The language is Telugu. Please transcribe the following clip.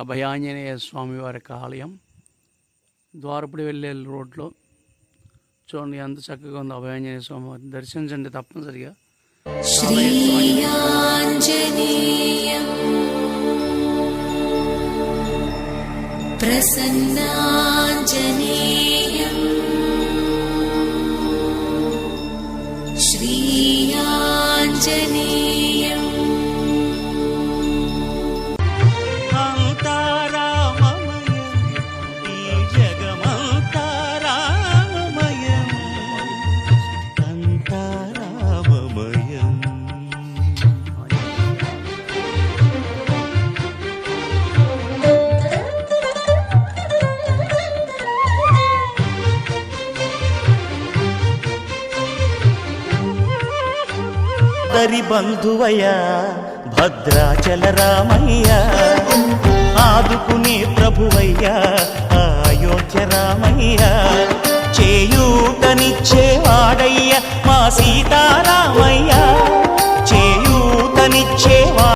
అభయాంజనేయ స్వామి వారి ఆలయం. ద్వారపుడి వెళ్ళే రోడ్లో చూడండి ఎంత చక్కగా ఉంది అభయాంజనేయ స్వామి వారిని దర్శించండి తప్పనిసరిగా. శ్రీయాంజనేయం ప్రసన్నాంజనేయం శ్రీయాంజనేయం దరి బంధువయ్య భద్రాచల రామయ్య, ఆదుకునే ప్రభువయ్య అయోధ్య రామయ్య, చేయూతనిచ్చేవాడయ్య మా సీతారామయ్య.